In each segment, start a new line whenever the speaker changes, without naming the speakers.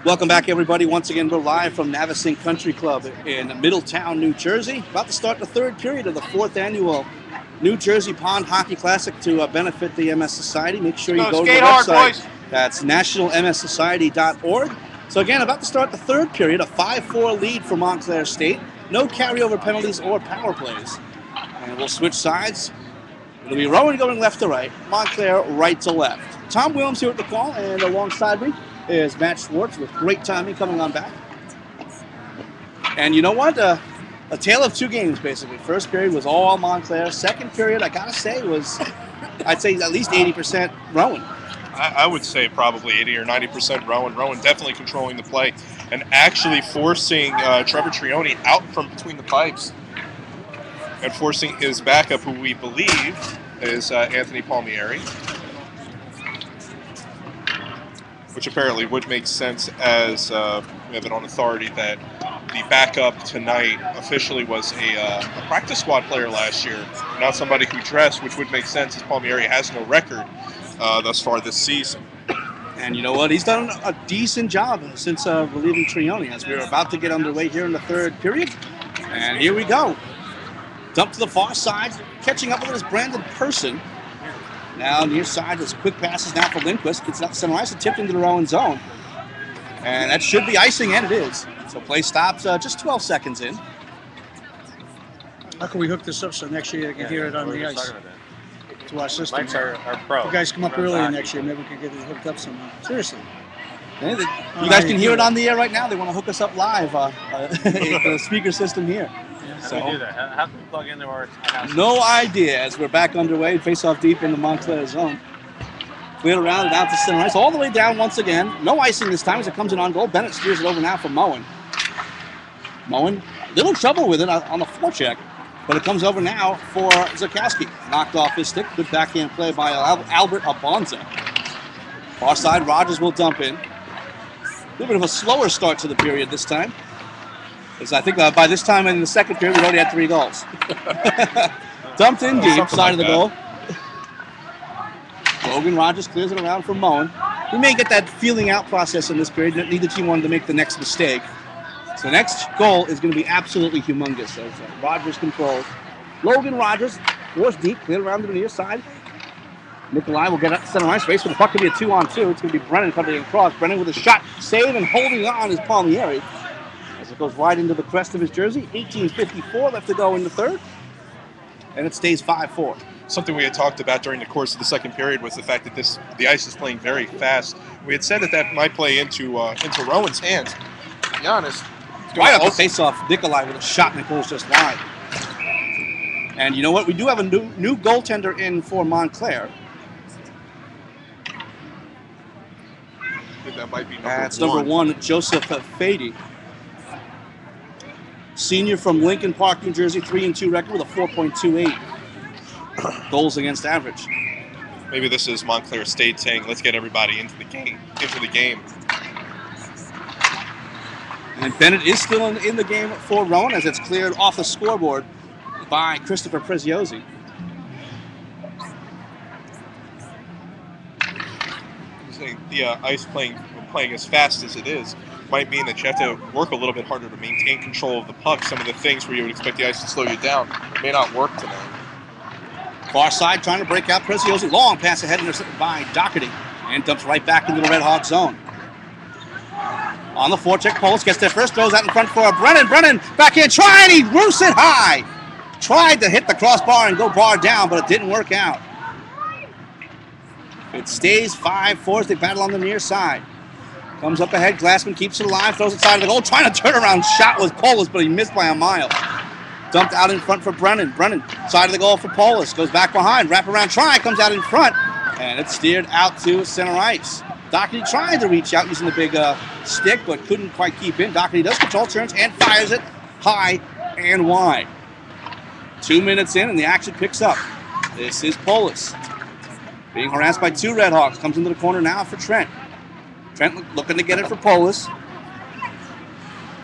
Welcome back, everybody. Once again, we're live from Navesink Country Club in Middletown, New Jersey. About to start the third period of the fourth annual New Jersey Pond Hockey Classic to benefit the MS Society. Make sure you go to the website. That's nationalmssociety.org. So again, about to start the third period, a 5-4 lead for Montclair State. No carryover penalties or power plays. And we'll switch sides. It'll be Rowan going left to right, Montclair right to left. Tom Williams here at the call, and alongside me is Matt Schwartz with great timing coming on back. And you know what? A tale of two games, basically. First period was all Montclair. Second period, I gotta say, was, I'd say at least 80% Rowan.
I would say probably 80 or 90% Rowan. Rowan definitely controlling the play and actually forcing Trevor Trioni out from between the pipes and forcing his backup, who we believe is Anthony Palmieri, which apparently would make sense as we have it on authority that the backup tonight officially was a practice squad player last year, not somebody who dressed, which would make sense as Palmieri has no record thus far this season.
And you know what? He's done a decent job since relieving Trioni as we're about to get underway here in the third period. And here we go. Dump to the far side, catching up with his Brandon Person. Now near side, there's quick passes now for Lindquist. Gets out to center ice and tipped into the Rowan zone. And that should be icing, and it is. So play stops just 12 seconds in.
How can we hook this up so next year you can hear it on the ice? To our system.
Mics are pro.
You guys come up earlier next year, maybe we can get it hooked up somehow. Seriously.
You guys can hear it on the air right now. They want to hook us up live, the speaker system here.
How do we do that? How can we plug into our house?
No idea, as we're back underway. Face off deep in the Montclair zone. Cleared around and out to center ice. All the way down once again. No icing this time as it comes in on goal. Bennett steers it over now for Moen. Moen, little trouble with it on the forecheck. But it comes over now for Zakowski. Knocked off his stick. Good backhand play by Albert Abonza. Far side, Rogers will dump in. A little bit of a slower start to the period this time. Because I think by this time in the second period, we already had 3 goals. Dumped in deep, side of the goal. Logan Rogers clears it around for Moen. We may get that feeling out process in this period. Neither team wanted to make the next mistake. So the next goal is going to be absolutely humongous as Rogers controls. Logan Rogers, forced deep, cleared around to the near side. Nikolai will get up to center ice space, but the puck can be a 2-on-2. It's going to be Brennan coming across. Brennan with a shot, save, and holding on is Palmieri. As it goes right into the crest of his jersey. 18:54 left to go in the third. And it stays 5-4.
Something we had talked about during the course of the second period was the fact that the ice is playing very fast. We had said that might play into Rowan's hands. To be honest,
right up the face-off, Nikolai with a shot, and it goes just wide. And you know what? We do have a new goaltender in for Montclair.
I think that might be
That's number 1, Joseph Fady. Senior from Lincoln Park, New Jersey, 3-2 record with a 4.28 goals against average.
Maybe this is Montclair State saying, let's get everybody into the game.
And Bennett is still in the game for Rowan as it's cleared off the scoreboard by Christopher Preziosi.
The ice playing as fast as it is might mean that you have to work a little bit harder to maintain control of the puck. Some of the things where you would expect the ice to slow you down may not work tonight.
Far side trying to break out Preziosi. Long pass ahead intercepted by Doherty and dumps right back into the Red Hawk zone. On the forecheck, Polis gets there first, throws out in front for Brennan. Brennan backhand try, and he roofs it high. Tried to hit the crossbar and go bar down, but it didn't work out. It stays 5-4 as they battle on the near side. Comes up ahead, Glassman keeps it alive, throws it side of the goal, trying to turn around shot was Polis, but he missed by a mile. Dumped out in front for Brennan. Brennan, side of the goal for Polis, goes back behind, wrap around try, comes out in front, and it's steered out to center ice. Doherty tried to reach out using the big stick, but couldn't quite keep in. Doherty does control, turns, and fires it high and wide. 2 minutes in, and the action picks up. This is Polis. Being harassed by 2 Red Hawks. Comes into the corner now for Trent. Trent looking to get it for Polis.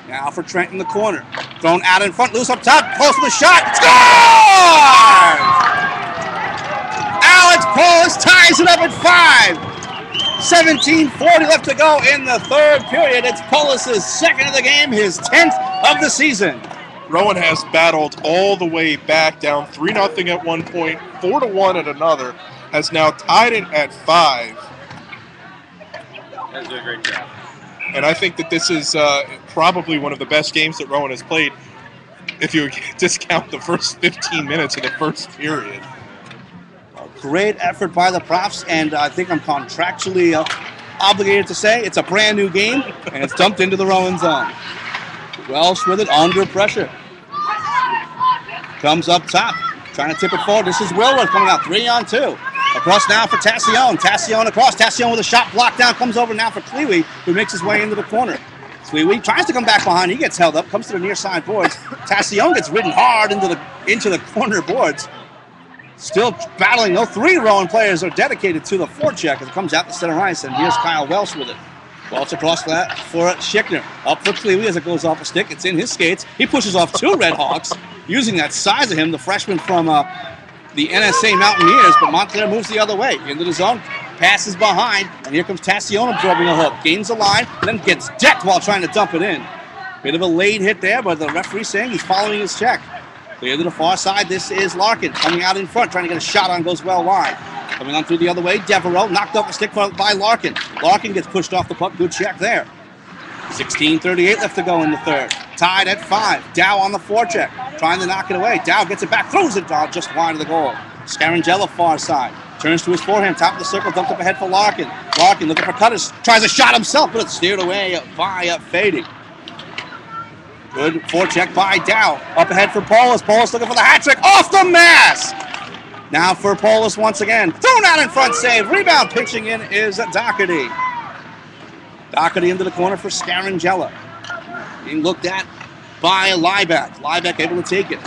Now for Trent in the corner. Thrown out in front, loose up top, close to the shot. Scores! Alex Polis ties ties it up at 5. 17:40 left to go in the third period. It's Polis' second of the game, his 10th of the season.
Rowan has battled all the way back, down 3-0 at one point, 4-1 at another, has now tied it at 5.
That's a great job.
And I think that this is probably one of the best games that Rowan has played if you discount the first 15 minutes of the first period.
Great effort by the Profs, and I think I'm contractually obligated to say it's a brand new game, and it's dumped into the Rowan zone. Welsh with it under pressure. Comes up top, trying to tip it forward. This is Willard coming out 3-on-2. Across now for Tassione. Tassione across. Tassione with a shot blocked down. Comes over now for Clewy, who makes his way into the corner. Clewy tries to come back behind. He gets held up. Comes to the near side boards. Tassione gets ridden hard into the corner boards. Still battling. No 3 Rowan players are dedicated to the forecheck as it comes out the center ice. And here's Kyle Welsh with it. Welsh across that for Schickner. Up for Clewy as it goes off a stick. It's in his skates. He pushes off 2 Red Hawks, using that size of him, the freshman from the NSA Mountaineers, but Montclair moves the other way. Into the zone, passes behind, and here comes Tassione absorbing a hook. Gains the line, and then gets decked while trying to dump it in. Bit of a late hit there, but the referee saying he's following his check. Clear to the far side, this is Larkin coming out in front, trying to get a shot on, goes well wide. Coming on through the other way, Devereaux knocked off a stick by Larkin. Larkin gets pushed off the puck, good check there. 16:38 left to go in the third. Tied at 5. Dow on the forecheck, trying to knock it away. Dow gets it back, throws it down just wide of the goal. Scarangella far side. Turns to his forehand, top of the circle, dumped up ahead for Larkin. Larkin looking for cutters, tries a shot himself, but it's steered away by Fady. Good forecheck by Dow. Up ahead for Paulus. Paulus looking for the hat trick, off the mask! Now for Paulus once again. Thrown out in front, save. Rebound pitching in is Doherty. Doherty into the corner for Scarangella. Being looked at by Liebeck. Liebeck able to take it.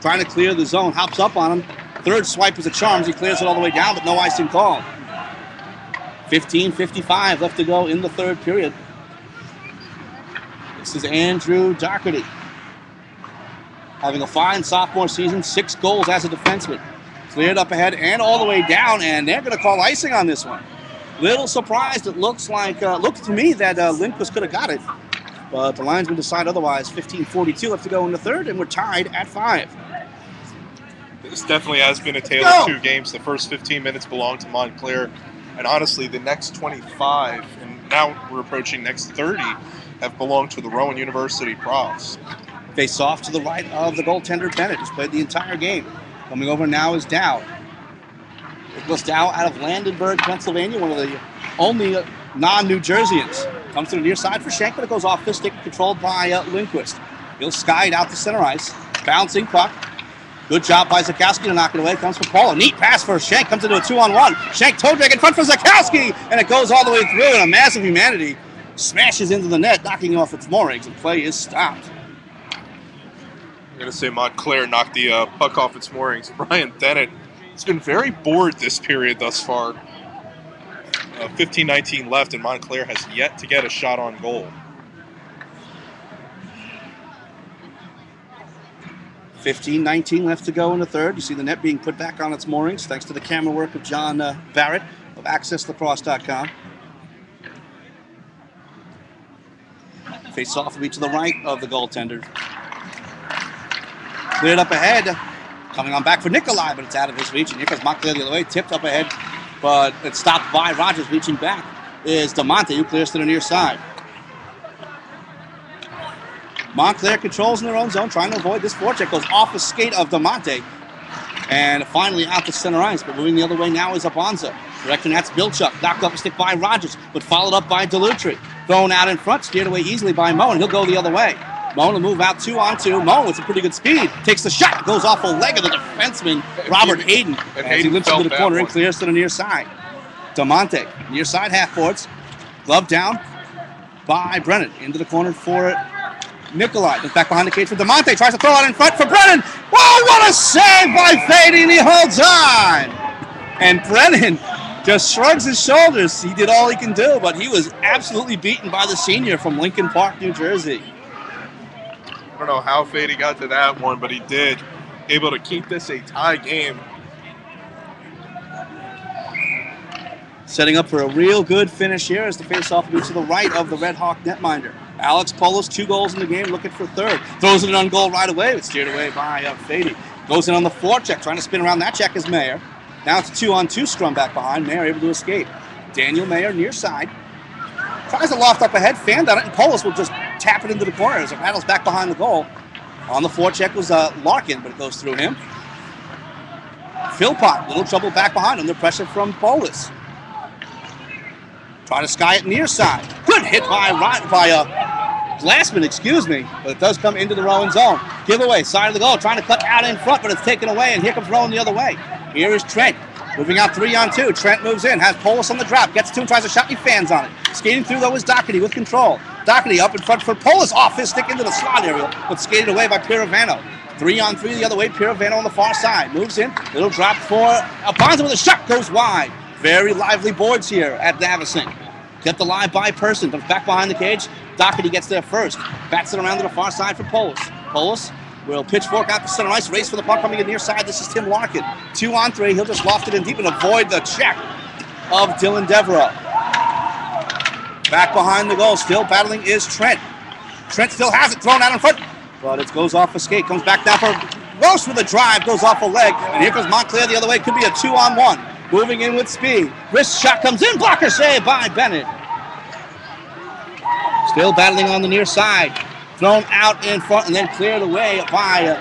Trying to clear the zone. Hops up on him. Third swipe is a charm. He clears it all the way down, but no icing call. 15:55 left to go in the third period. This is Andrew Doherty. Having a fine sophomore season. 6 goals as a defenseman. Cleared up ahead and all the way down, and they're going to call icing on this one. Little surprised. It looks to me that Lindquist could have got it, but the linesman decide otherwise. 15:42 left to go in the third, and we're tied at 5.
This definitely has been a tale of 2 games. The first 15 minutes belonged to Montclair, and honestly, the next 25, and now we're approaching next 30, have belonged to the Rowan University Profs.
Face off to the right of the goaltender Bennett, who's played the entire game. Coming over now is Dow. Nicholas Dow out of Landenberg, Pennsylvania, one of the only non-New Jerseyans. Comes to the near side for Schenk, but it goes off the stick, controlled by Lindquist. He'll sky it out to center ice. Bouncing puck. Good job by Zakowski to knock it away. Comes for Paul. A neat pass for Schenk. Comes into a 2-on-1. Schenk toe drag in front for Zakowski, and it goes all the way through, and a massive humanity smashes into the net, knocking off its moorings, and play is stopped.
I'm going to say Montclair knocked the puck off its moorings. Brian Dennett has been very bored this period thus far. 15:19 left, and Montclair has yet to get a shot on goal.
15:19 left to go in the third. You see the net being put back on its moorings thanks to the camera work of John Barrett of AccessLacrosse.com. Face off will be to the right of the goaltender. Cleared up ahead. Coming on back for Nikolai, but it's out of his reach. And here comes Montclair the other way. Tipped up ahead, but it's stopped by Rogers. Reaching back is DeMonte, who clears to the near side. Montclair controls in their own zone, trying to avoid this forecheck. Goes off the skate of DeMonte. And finally out to center ice. But moving the other way now is Abonza. Directing that's Bilchuk. Knocked off a stick by Rogers, but followed up by Delutri. Thrown out in front, steered away easily by Moe, and he'll go the other way. Moe will move out 2-on-2. Moe with some pretty good speed. Takes the shot. Goes off a leg of the defenseman, Robert Hayden.
And
As he
Hayden
limps into the
felt
corner
that
and
one.
clears to the near side. DeMonte, near side half boards. Glove down by Brennan. Into the corner for Nikolai. Then back behind the cage for DeMonte. Tries to throw out in front for Brennan. Whoa, what a save by Fady. He holds on. And Brennan just shrugs his shoulders. He did all he can do, but he was absolutely beaten by the senior from Lincoln Park, New Jersey.
I don't know how Fady got to that one, but he did. Able to keep this a tie game.
Setting up for a real good finish here as the face-off moves to the right of the Red Hawk netminder. Alex Polis, 2 goals in the game, looking for third. Throws it on goal right away, but steered away by Fady. Goes in on the forecheck, trying to spin around that check is Mayer. Now it's a 2-on-2 scrum back behind. Mayer able to escape. Daniel Mayer near side. Tries to loft up ahead, fanned on it, and Polis will just tap it into the corner as it rattles back behind the goal. On the forecheck was Larkin, but it goes through him. Philpott, little trouble back behind under pressure from Polis. Try to sky it near side. Good hit by Glassman, excuse me, but it does come into the Rowan zone. Giveaway, side of the goal, trying to cut out in front, but it's taken away, and here comes Rowan the other way. Here is Trent, moving out 3-on-2. Trent moves in, has Polis on the drop, gets to him, tries a shot, and he fans on it. Skating through, though, is Doherty with control. Doherty up in front for Polis, off his stick into the slot area, but skated away by Pirovano. 3-on-3 the other way, Pirovano on the far side. Moves in, little drop for Bonzo with a shot, goes wide. Very lively boards here at Navesink. Get the live by Person, comes back behind the cage. Doherty gets there first. Bats it around to the far side for Polis. Polis will pitchfork out the center ice, race for the puck coming in near side. This is Tim Larkin. 2-on-3, he'll just loft it in deep and avoid the check of Dylan Devereaux. Back behind the goal, still battling is Trent. Trent still has it, thrown out in front, but it goes off a skate. Comes back down for Roche with a drive, goes off a leg, and here comes Montclair the other way. Could be a 2-on-1. Moving in with speed. Wrist shot comes in. Blocker save by Bennett. Still battling on the near side. Thrown out in front and then cleared away by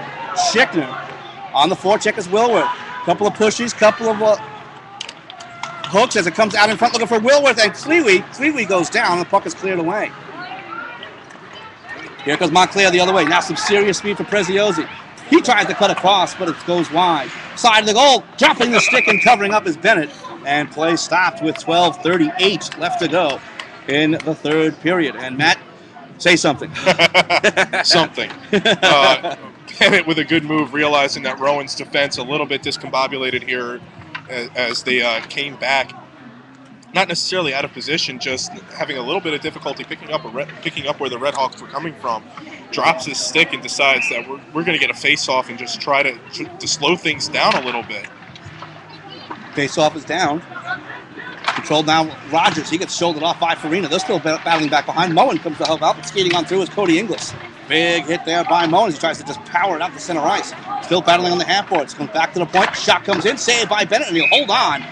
Schickner. On the forecheck is Wilworth. Couple of pushes, couple of hooks as it comes out in front looking for Wilworth and Cleary. Cleary goes down and the puck is cleared away. Here comes Montclair the other way. Now some serious speed for Preziosi. He tries to cut across, but it goes wide. Side of the goal, dropping the stick and covering up is Bennett. And play stopped with 12:38 left to go in the third period. And Matt, say something.
Something. Bennett with a good move, realizing that Rowan's defense a little bit discombobulated here as they came back. Not necessarily out of position, just having a little bit of difficulty picking up where the Red Hawks were coming from. Drops his stick and decides that we're going to get a face-off and just try to slow things down a little bit.
Face-off is down. Controlled now Rogers. He gets shouldered off by Farina. They're still battling back behind. Moen comes to help out, but skating on through is Cody Inglis. Big hit there by Moen as he tries to just power it out the center ice. Still battling on the half boards. Comes back to the point. Shot comes in. Saved by Bennett, and he'll hold on.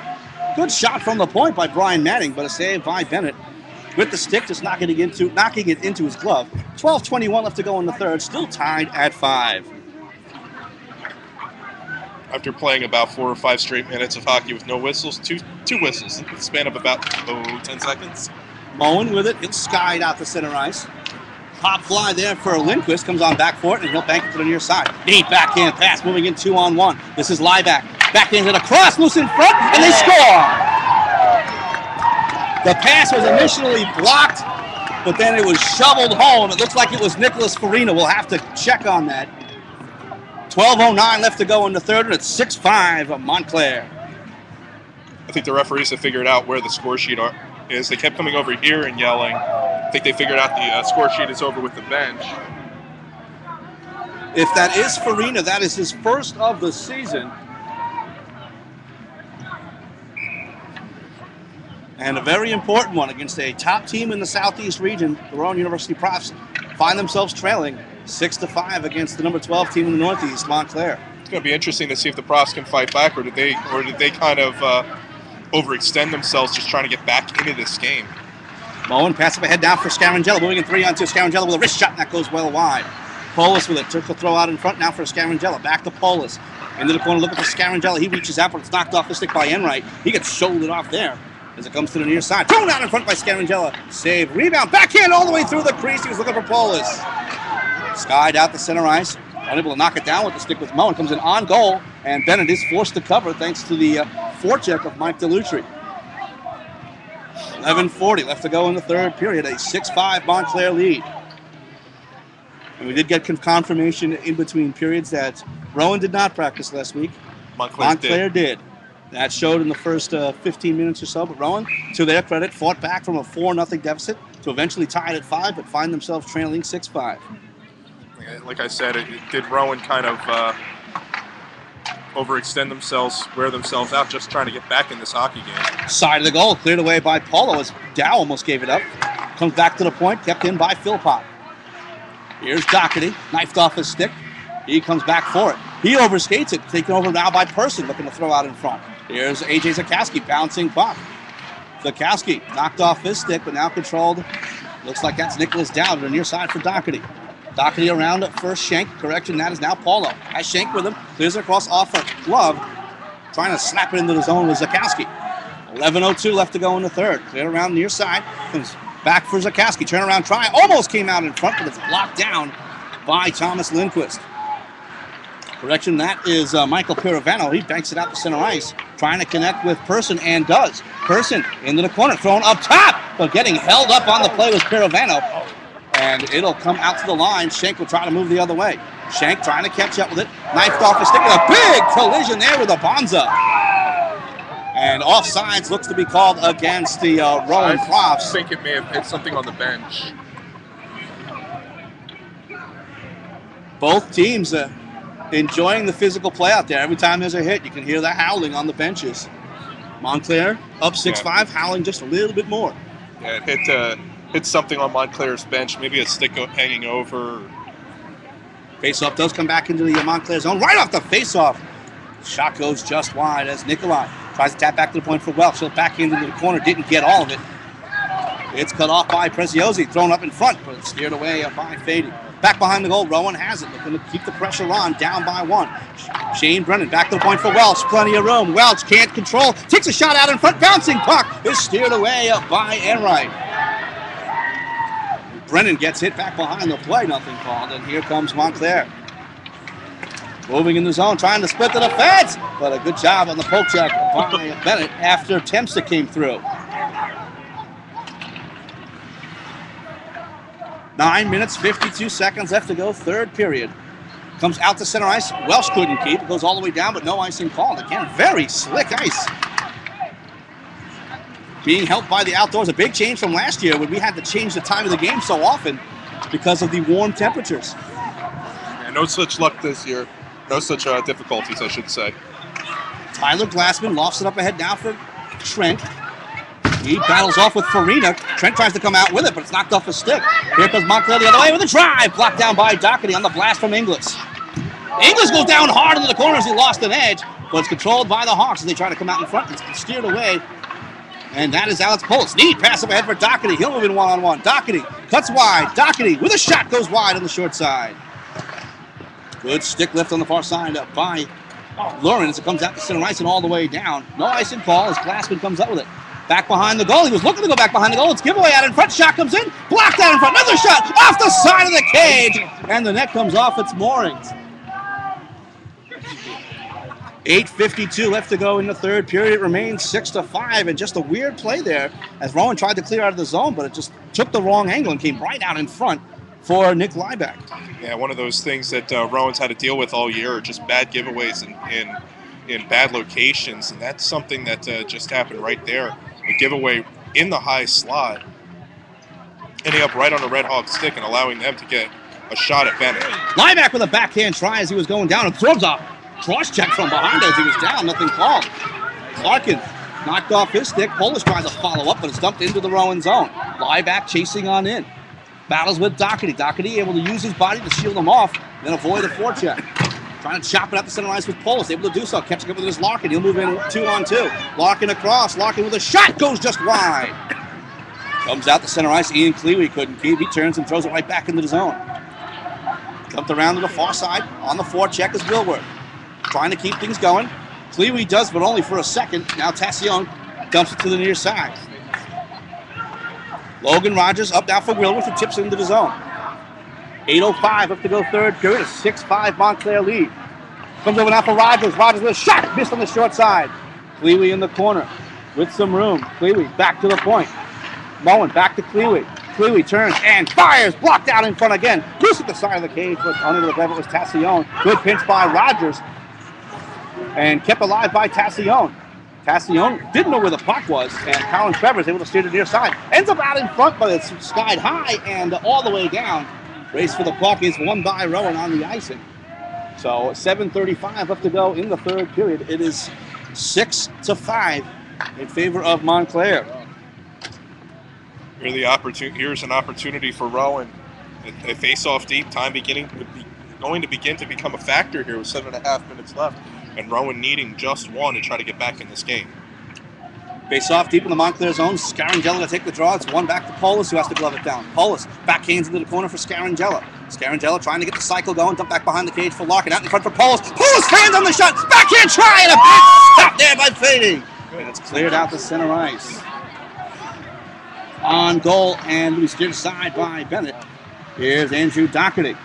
Good shot from the point by Brian Manning, but a save by Bennett. With the stick, just knocking it into his glove. 12:21 left to go in the third. Still tied at 5.
After playing about 4 or 5 straight minutes of hockey with no whistles, two whistles in the span of about 10 seconds.
Moen with it. He'll skide out the center ice. Pop fly there for Lindquist. Comes on back for it, and he'll bank it to the near side. Neat backhand pass, moving in 2-on-1. This is Lieback. Back into the cross, loose in front, and they score! The pass was initially blocked, but then it was shoveled home. It looks like it was Nicholas Farina. We'll have to check on that. 12:09 left to go in the third, and it's 6-5 of Montclair.
I think the referees have figured out where the score sheet is. They kept coming over here and yelling. I think they figured out the score sheet is over with the bench.
If that is Farina, that is his first of the season. And a very important one against a top team in the Southeast region. The Rowan University Profs find themselves trailing 6-5 against the number 12 team in the Northeast, Montclair.
It's going to be interesting to see if the Profs can fight back, or did they kind of overextend themselves just trying to get back into this game.
Moen pass up ahead down for Scarangella, moving in 3-on-2. Scarangella with a wrist shot, and that goes well wide. Polis with it, took the throw out in front now for Scarangella. Back to Polis. Into the corner, looking for Scarangella. He reaches out, but it's knocked off the stick by Enright. He gets shouldered off there as it comes to the near side. Thrown out in front by Scarangella. Save, rebound, backhand all the way through the crease. He was looking for Polis. Skied out the center ice. Unable to knock it down with the stick with Moen. Comes in on goal, and Bennett is forced to cover thanks to the forecheck of Mike DeLutri. 11:40 left to go in the third period. A 6-5 Montclair lead. And we did get confirmation in between periods that Rowan did not practice last week. Montclair did. That showed in the first 15 minutes or so. But Rowan, to their credit, fought back from a 4-0 deficit to eventually tie it at 5, but find themselves trailing 6-5.
Like I said, it did Rowan kind of overextend themselves, wear themselves out, just trying to get back in this hockey game.
Side of the goal, cleared away by Paulo as Dow almost gave it up. Comes back to the point, kept in by Philpott. Here's Doherty, knifed off his stick. He comes back for it. He overskates it, taken over now by Person, looking to throw out in front. Here's A.J. Zakowski, bouncing puck. Zakowski knocked off his stick, but now controlled. Looks like that's Nicholas Dow to the near side for Doherty. Doherty around at first Shank. Correction, that is now Paulo. Has Shank with him. Clears it across off a glove. Trying to slap it into the zone with Zakowski. 11:02 left to go in the third. Clear around near side. Comes back for Zakowski. Turnaround try. Almost came out in front, but it's blocked down by Thomas Lindquist. Correction, that is Michael Pirovano. He banks it out to center ice. Trying to connect with Person and does. Person into the corner. Thrown up top, but getting held up on the play with Pirovano. And it'll come out to the line. Shank will try to move the other way. Shank trying to catch up with it. Knifed off his stick with a big collision there with Abanza. And offsides looks to be called against the Rowan Profs.
I think it may have hit something on the bench.
Both teams enjoying the physical play out there. Every time there's a hit, you can hear the howling on the benches. Montclair up 6-5, howling just a little bit more.
Yeah, it hit something on Montclair's bench, maybe a stick hanging over.
Faceoff does come back into the Montclair zone. Right off the faceoff. Shot goes just wide as Nikolai tries to tap back to the point for Welch. He'll back into the corner, didn't get all of it. It's cut off by Preziosi, thrown up in front, but it's steered away by Fady. Back behind the goal, Rowan has it, looking to keep the pressure on, down by one. Shane Brennan back to the point for Welch, plenty of room. Welch can't control, takes a shot out in front, bouncing puck is steered away by Enright. Brennan gets hit back behind the play, nothing called, and here comes Montclair. Moving in the zone, trying to split the defense, but a good job on the poke check by Bennett after Tempsta came through. 9 minutes, 52 seconds left to go, third period. Comes out to center ice, Welsh couldn't keep, it goes all the way down, but no icing called. Again, very slick ice. Being helped by the outdoors, a big change from last year when we had to change the time of the game so often because of the warm temperatures.
Yeah, no such luck this year. No such difficulties, I should say.
Tyler Glassman lofts it up ahead now for Trent. He battles off with Farina. Trent tries to come out with it, but it's knocked off his stick. Here comes Montclair the other way with a drive. Blocked down by Doherty on the blast from Inglis. Inglis goes down hard into the corner as he lost an edge, but it's controlled by the Hawks as they try to come out in front. It's steered away. And that is Alex Polis. Neat pass up ahead for Doherty. He'll move in one-on-one. Doherty cuts wide. Doherty with a shot goes wide on the short side. Good stick lift on the far side by Lauren as it comes out to center ice and all the way down. No icing call as Glassman comes up with it. Back behind the goal. He was looking to go back behind the goal. It's giveaway out in front. Shot comes in. Blocked out in front. Another shot off the side of the cage. And the net comes off its moorings. 8:52 left to go in the third period. It remains 6-5. And just a weird play there as Rowan tried to clear out of the zone, but it just took the wrong angle and came right out in front for Nick Liebeck.
Yeah, one of those things that Rowan's had to deal with all year, just bad giveaways in bad locations. And that's something that just happened right there. A giveaway in the high slot, ending up right on the Red Hawk stick and allowing them to get a shot at Bennett.
Liebeck with a backhand try as he was going down and throws a cross check from behind as he was down. Nothing called. Larkin knocked off his stick. Polish tries to follow up, but it's dumped into the Rowan zone. Liebeck chasing on in. Battles with Doherty. Doherty able to use his body to shield him off, then avoid a forecheck. Trying to chop it up the center ice with Polis. Able to do so. Catching up with his Larkin. He'll move in 2-on-2. Larkin across. Larkin with a shot. Goes just wide. Comes out the center ice. Ian Cleary couldn't keep. He turns and throws it right back into the zone. Dumped around to the far side. On the forecheck is Wilworth. Trying to keep things going. Cleary does, but only for a second. Now Tassione dumps it to the near side. Logan Rogers up now for Wilworth, who tips it into the zone. 8:05 up to go third period. A 6-5 Montclair lead. Comes over now for Rogers. Rogers with a shot. Missed on the short side. Cleary in the corner with some room. Cleary back to the point. Moen back to Cleary. Cleary turns and fires. Blocked out in front again. Loose at the side of the cage, but under the glove it was Tassione. Good pinch by Rogers. And kept alive by Tassione. Tassione didn't know where the puck was, and Colin Trevor is able to steer to the near side. Ends up out in front, but it's skied high and all the way down. Race for the puck is won by Rowan on the icing. So 7:35 left to go in the third period. It is 6-5 in favor of Montclair.
Here's an opportunity for Rowan. A face-off deep, time going to begin to become a factor here with 7.5 minutes left, and Rowan needing just one to try to get back in this game.
Face off deep in the Montclair zone. Scarangella to take the draw. It's one back to Paulus, who has to glove it down. Paulus backhands into the corner for Scarangella. Scarangella trying to get the cycle going. Dump back behind the cage for Larkin. Out in front for Paulus. Paulus hands on the shot. Backhand try and a stop there by Fady. And it's cleared out the center ice. On goal and loose steered aside by Bennett. Here's Andrew Doherty.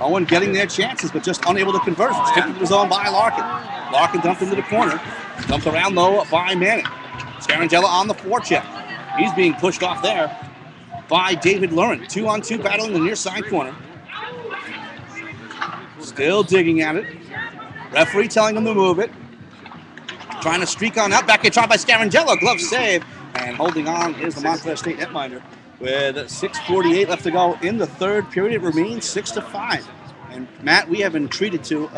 Owen getting their chances, but just unable to convert. It's tipped into the zone by Larkin. Larkin dumped into the corner. Dumped around low by Manning. Scarangella on the forecheck. He's being pushed off there by David Lurin. 2-on-2 battle in the near side corner. Still digging at it. Referee telling him to move it. Trying to streak on out. Back try by Scarangella. Glove save. And holding on is the Montclair State netminder. With 6:48 left to go in the third period, it remains 6-5. And Matt, we have been treated to,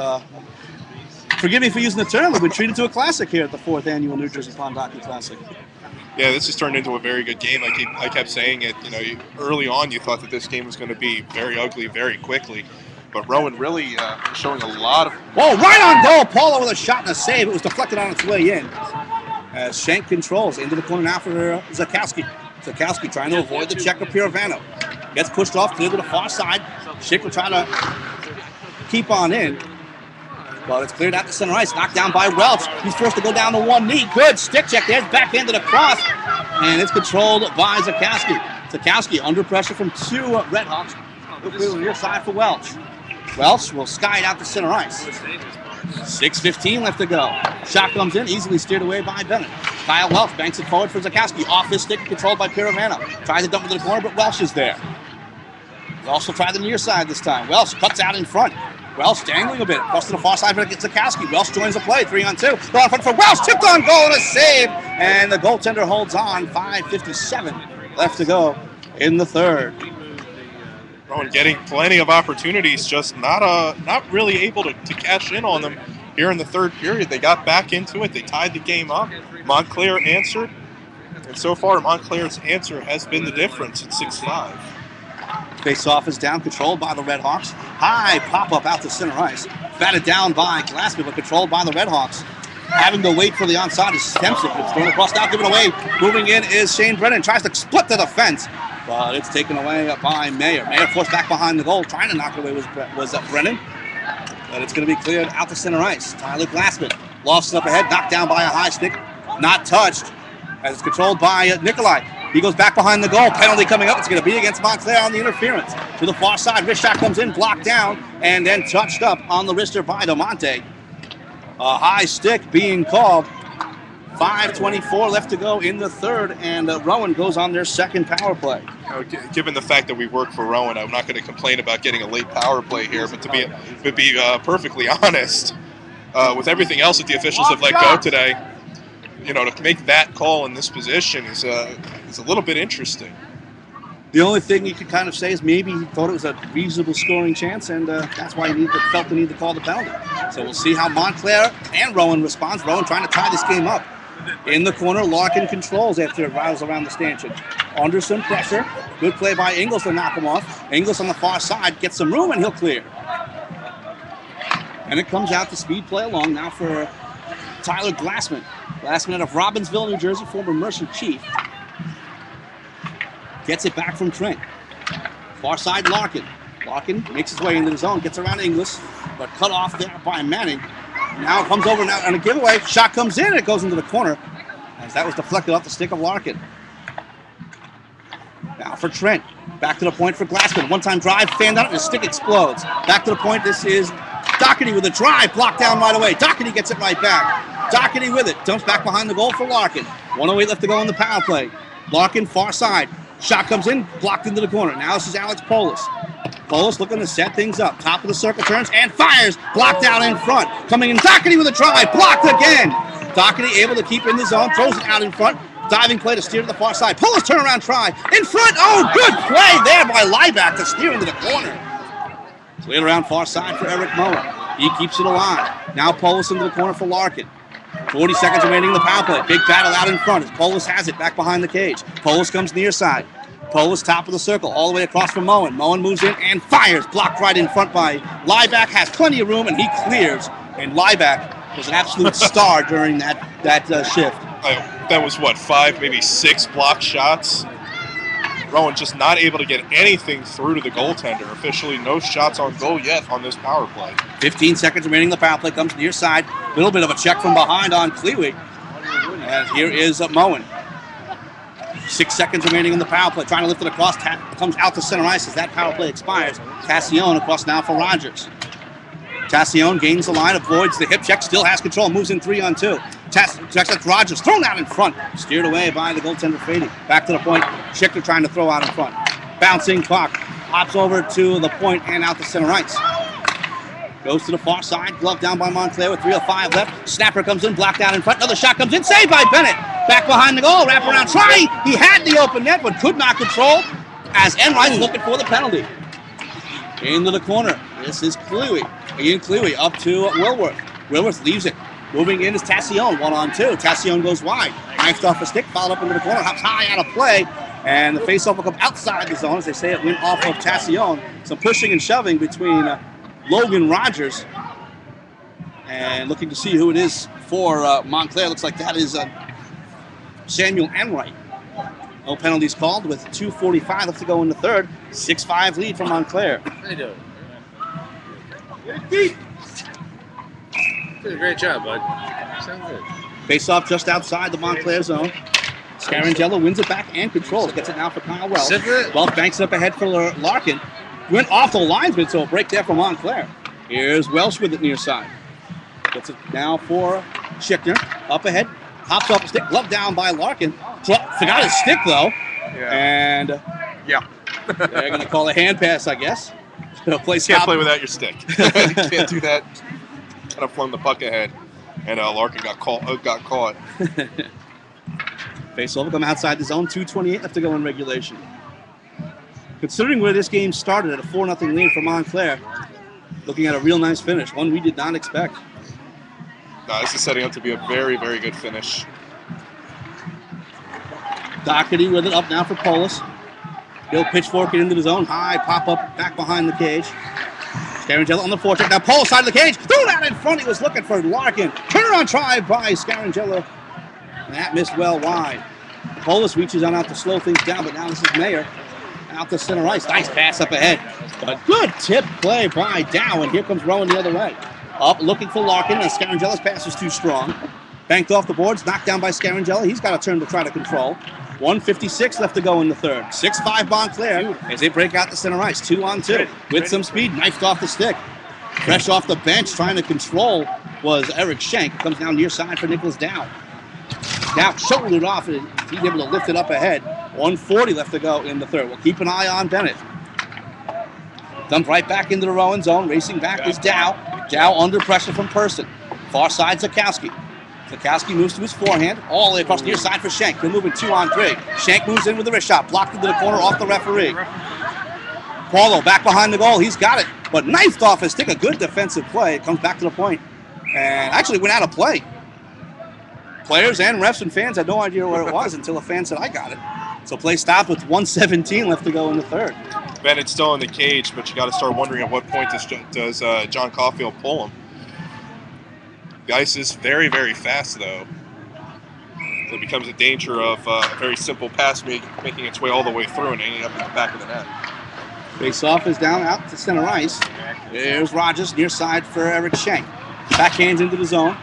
forgive me for using the term, we've been treated to a classic here at the 4th annual New Jersey Pond Hockey Classic.
Yeah, this has turned into a very good game. I kept saying it. Early on, you thought that this game was going to be very ugly very quickly, but Rowan really showing a lot of.
Whoa! Right on goal. Paulo with a shot and a save. It was deflected on its way in. As Shank controls into the corner now for Zakowski. Zakowski trying to avoid the check of Pirovano. Gets pushed off, clear to the far side. Schick will try to keep on in. But it's cleared out to center ice. Knocked down by Welch. He's forced to go down to one knee. Good stick check there. Backhanded across. And it's controlled by Zakowski. Zakowski under pressure from two Redhawks. He'll clear the near side for Welch. Welch will sky it out to center ice. 6:15 left to go. Shot comes in, easily steered away by Bennett. Kyle Welch banks it forward for Zakowski. Off his stick, controlled by Pirovano. Tries to dump into the corner, but Welch is there. He'll also try the near side this time. Welch cuts out in front. Welch dangling a bit. Cross to the far side, but it gets Zakowski. Welch joins the play, 3-on-2. Go on front for Welch. Tipped on goal and a save. And the goaltender holds on. 5:57 left to go in the third.
Rowan getting plenty of opportunities, just not really able to cash in on them here in the third period. They got back into it. They tied the game up. Montclair answered. And so far, Montclair's answer has been the difference at 6-5.
Face-off is down, controlled by the Redhawks. High pop-up out to center ice. Batted down by Glassman, but controlled by the Redhawks. Having to wait for the onside is Stemsic. It's thrown across now, given away. Moving in is Shane Brennan. Tries to split to the fence, but it's taken away by Mayer. Mayer forced back behind the goal. Trying to knock it away was Brennan. But it's going to be cleared out to center ice. Tyler Glassman lost it up ahead, knocked down by a high stick. Not touched, as it's controlled by Nikolai. He goes back behind the goal. Penalty coming up. It's going to be against Montclair on the interference. To the far side. Wrist shot comes in, blocked down, and then touched up on the wrister by DeMonte. A high stick being called. 5:24 left to go in the third, and Rowan goes on their second power play.
Given the fact that we work for Rowan, I'm not going to complain about getting a late power play here, but to be perfectly honest, with everything else that the officials have let go today, to make that call in this position is a little bit interesting.
The only thing you could kind of say is maybe he thought it was a reasonable scoring chance, and that's why he felt the need to call the penalty. So we'll see how Montclair and Rowan responds. Rowan trying to tie this game up. In the corner, Larkin controls after it rattles around the stanchion. Under some pressure. Good play by Ingles to knock him off. Ingles on the far side gets some room, and he'll clear. And it comes out to speed play along now for Tyler Glassman. Glassman out of Robbinsville, New Jersey, former Mercer Chief. Gets it back from Trent. Far side, Larkin. Larkin makes his way into the zone, gets around Inglis, but cut off there by Manning. Now it comes over now on a giveaway. Shot comes in, and it goes into the corner, as that was deflected off the stick of Larkin. Now for Trent. Back to the point for Glassman. One-time drive, fanned out, and his stick explodes. Back to the point. This is Doherty with a drive, blocked down right away. Doherty gets it right back. Doherty with it. Dumps back behind the goal for Larkin. 1:08 left to go in the power play. Larkin, far side. Shot comes in, blocked into the corner. Now this is Alex Polis. Polis looking to set things up. Top of the circle, turns and fires. Blocked out in front. Coming in, Doherty with a drive. Blocked again. Doherty able to keep in the zone. Throws it out in front. Diving play to steer to the far side. Polis turnaround try. In front. Oh, good play there by Lieback to steer into the corner. Cleared around far side for Eric Moen. He keeps it alive. Now Polis into the corner for Larkin. 40 seconds remaining in the power play. Big battle out in front as Polis has it back behind the cage. Polis comes near side. Polis top of the circle all the way across from Moen. Moen moves in and fires. Blocked right in front by Lieback. Has plenty of room and he clears. And Lieback was an absolute star during that shift.
That was, 5, maybe 6 blocked shots. Rowan just not able to get anything through to the goaltender. Officially, no shots on goal yet on this power play.
15 seconds remaining in the power play. Comes near side. A little bit of a check from behind on Clewey. And here is Moen. 6 seconds remaining in the power play. Trying to lift it across. Comes out to center ice as that power play expires. Tassione across now for Rogers. Tassione gains the line, avoids the hip check, still has control, moves in 3-on-2. Checks Rogers, thrown out in front, steered away by the goaltender Fady. Back to the point, Schichter trying to throw out in front. Bouncing puck, hops over to the point and out to center ice. Goes to the far side, glove down by Montclair with 3:05 left. Snapper comes in, blocked out in front, another shot comes in, saved by Bennett. Back behind the goal, wrap around, try. He had the open net but could not control as Enright's looking for the penalty. Into the corner, this is Clewey. Ian Clewey up to Wilworth. Wilworth leaves it. Moving in is Tassione, 1-on-2. Tassione goes wide. Knifed off a stick, fouled up into the corner, hops high out of play. And the faceoff will come outside the zone. As they say, it went off of Tassione. Some pushing and shoving between Logan Rogers. And looking to see who it is for Montclair. Looks like that is Samuel Enright. No penalties called with 2:45 left to go in the third. 6-5 lead for Montclair.
How you doing? Did a great job, bud. Sounds good.
Face off just outside the Montclair zone. Scarangelo wins it back and controls. Gets it now for Kyle Welch. Welch banks it up ahead for Larkin. Went off the linesman, so a break there for Montclair. Here's Welch with it near side. Gets it now for Schichter. Up ahead. Hops off a stick. Glove down by Larkin. Forgot his stick, though.
Yeah.
And they're going to call a hand pass, I guess.
Can't play without your stick. You can't do that. Kind of flung the puck ahead, and Larkin got caught.
Face over, come outside the zone. 2:28 left to go in regulation. Considering where this game started at a 4-0 lead for Montclair, looking at a real nice finish, one we did not expect.
No, this is setting up to be a very, very good finish.
Doherty with it up now for Polis. He'll pitchfork it into the zone. High pop up back behind the cage. Scarangelo on the forecheck. Now Polis side of the cage. Threw it out in front. He was looking for Larkin. Turnaround try by Scarangelo. And that missed well wide. Polis reaches on out to slow things down, but now this is Mayer. Out to center ice. Nice pass up ahead. But good tip play by Dow. And here comes Rowan the other way. Up looking for Larkin. And Scarangelo's pass is too strong. Banked off the boards. Knocked down by Scarangelo. He's got a turn to try to control. 1:56 left to go in the third. 6-5 Montclair as they break out the center ice. 2-on-2 with some speed. Knifed off the stick. Fresh off the bench trying to control was Eric Schenk. Comes down near side for Nicholas Dow. Dow shouldered off and he's able to lift it up ahead. 1:40 left to go in the third. We'll keep an eye on Bennett. Dumped right back into the Rowan zone. Racing back is Dow. Dow under pressure from Person. Far side Zakowski. Zakowski moves to his forehand, all the way across near side for Schenk. They're moving 2-on-3. Schenk moves in with the wrist shot, blocked into the corner off the referee. Paulo back behind the goal, he's got it, but knifed off his stick. A good defensive play. It comes back to the point, and actually went out of play. Players and refs and fans had no idea where it was until a fan said, I got it. So play stopped with 1:17 left to go in the third.
Bennett's still in the cage, but you got to start wondering at what point does John Caulfield pull him. The ice is very, very fast, though. So it becomes a danger of a very simple pass making its way all the way through and ending up in the back of the net.
Face-off is down out to center ice. There's Rogers near side for Eric Schenk. Backhands into the zone.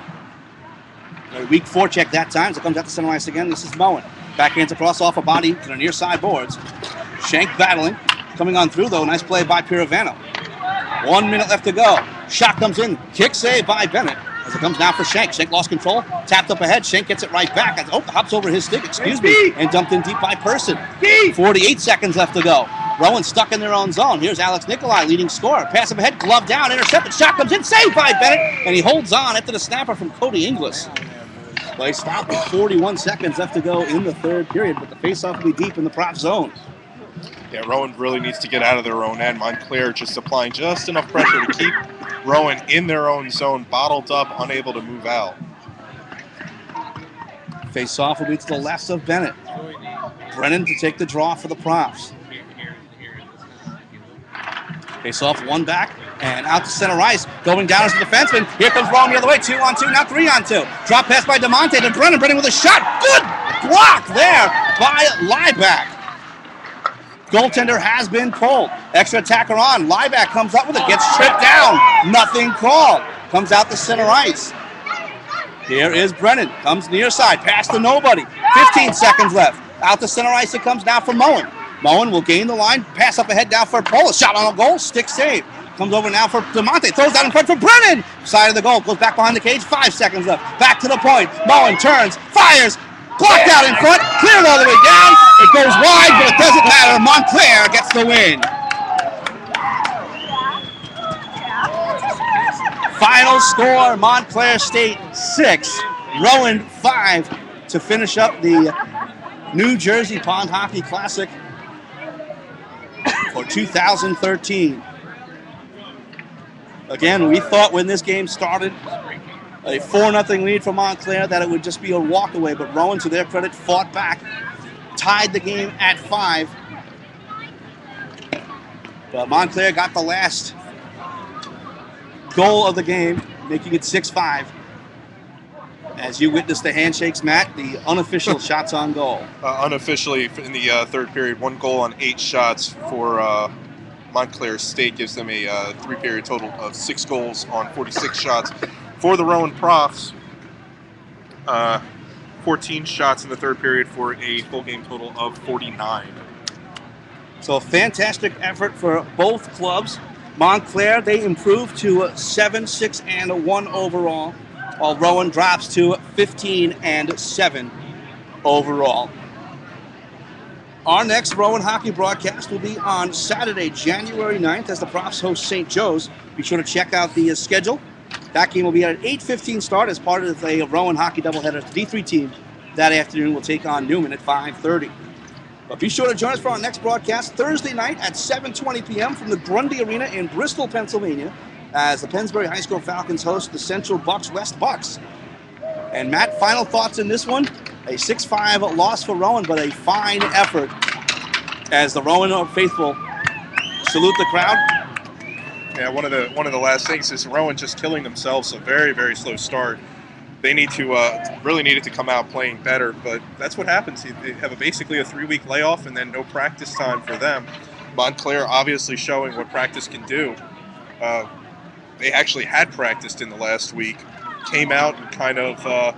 A weak forecheck that time, so it comes out to center ice again. This is Moen. Backhands across off a body to the near side boards. Schenk battling. Coming on through, though. Nice play by Pirovano. 1 minute left to go. Shot comes in. Kick save by Bennett. As it comes now for Schenk. Schenk lost control. Tapped up ahead. Schenk gets it right back. Hops over his stick, and dumped in deep by Person. 48 seconds left to go. Rowan stuck in their own zone. Here's Alex Nikolai, leading scorer. Pass up ahead, glove down, intercepted. Shot comes in, saved by Bennett, and he holds on after the snapper from Cody Inglis. Play stopped with 41 seconds left to go in the third period, but the faceoff will be deep in the prop zone.
Yeah, Rowan really needs to get out of their own end. Montclair just applying just enough pressure to keep Rowan in their own zone, bottled up, unable to move out.
Faceoff will be to the left of Bennett. Brennan to take the draw for the props. Faceoff, one back, and out to center ice. Going down as the defenseman. Here comes Rowan the other way. 2-on-2, now 3-on-2. Drop pass by DeMonte to Brennan. Brennan with a shot. Good block there by Lieback. Goaltender has been pulled. Extra attacker on. Lieback comes up with it. Gets tripped down. Nothing called. Comes out to center ice. Here is Brennan. Comes near side. Pass to nobody. 15 seconds left. Out to center ice it comes now for Moen. Moen will gain the line. Pass up ahead down for Pola. Shot on a goal. Stick save. Comes over now for DeMonte. Throws down in front for Brennan. Side of the goal. Goes back behind the cage. 5 seconds left. Back to the point. Moen turns. Fires. Blocked out in front. Cleared all the way down. It goes wide, but it doesn't matter. Montclair gets the win. Final score, Montclair State 6, Rowan 5 to finish up the New Jersey Pond Hockey Classic for 2013. Again, we thought when this game started, a 4-0 lead for Montclair, that it would just be a walkaway, but Rowan, to their credit, fought back, tied the game at 5. But Montclair got the last goal of the game, making it 6-5. As you witnessed the handshakes, Matt, the unofficial shots on goal.
Unofficially, in the third period, 1 goal on 8 shots for Montclair State gives them a 3-period total of 6 goals on 46 shots. For the Rowan Profs, 14 shots in the third period for a full game total of 49.
So a fantastic effort for both clubs. Montclair, they improved to 7-6-1 overall, while Rowan drops to 15-7 overall. Our next Rowan hockey broadcast will be on Saturday, January 9th, as the Profs host St. Joe's. Be sure to check out the schedule. That game will be at an 8:15 start as part of a Rowan hockey doubleheader. The D3 team that afternoon will take on Newman at 5:30. But be sure to join us for our next broadcast Thursday night at 7:20 p.m. from the Grundy Arena in Bristol, Pennsylvania, as the Pennsbury High School Falcons host the Central Bucks West Bucks. And Matt, final thoughts in this one? A 6-5 loss for Rowan, but a fine effort as the Rowan faithful salute the crowd.
Yeah, one of the last things is Rowan just killing themselves. A very, very slow start. They need to really needed to come out playing better, but that's what happens. They have basically a 3-week layoff and then no practice time for them. Montclair obviously showing what practice can do. They actually had practiced in the last week, came out and kind of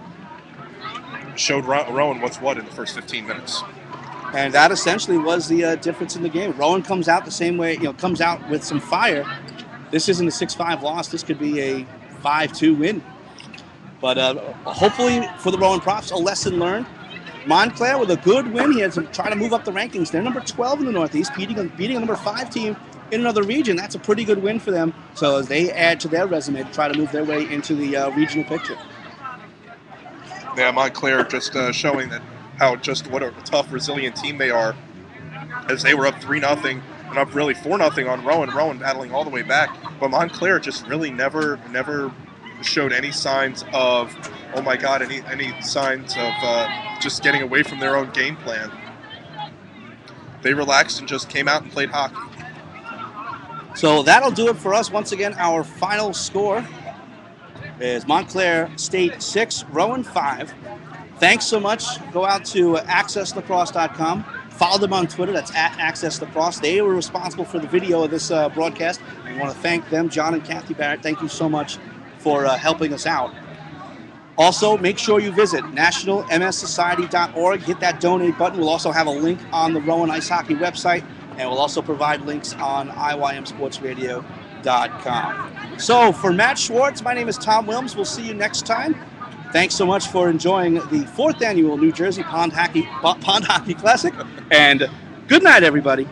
showed Rowan what's what in the first 15 minutes.
And that essentially was the difference in the game. Rowan comes out the same way, comes out with some fire. This isn't a 6-5 loss. This could be a 5-2 win. But hopefully for the Rowan Profs, a lesson learned. Montclair with a good win. He had to try to move up the rankings. They're number 12 in the Northeast, beating a number 5 team in another region. That's a pretty good win for them. So as they add to their resume to try to move their way into the regional picture.
Yeah, Montclair just showing that what a tough, resilient team they are. As they were up 3-0 and up really 4-0 on Rowan. Rowan battling all the way back, but Montclair just really never showed any signs of, oh my God, any signs of just getting away from their own game plan. They relaxed and just came out and played hockey.
So that'll do it for us. Once again, our final score is Montclair State 6, Rowan 5. Thanks so much. Go out to accesslacrosse.com. Follow them on Twitter. That's at accesslacrosse. They were responsible for the video of this broadcast. We want to thank them, John and Kathy Barrett. Thank you so much for helping us out. Also, make sure you visit nationalmssociety.org. Hit that donate button. We'll also have a link on the Rowan Ice Hockey website, and we'll also provide links on IYMSportsRadio.com. So for Matt Schwartz, my name is Tom Wilms. We'll see you next time. Thanks so much for enjoying the 4th annual New Jersey Pond Hockey Classic, and good night, everybody.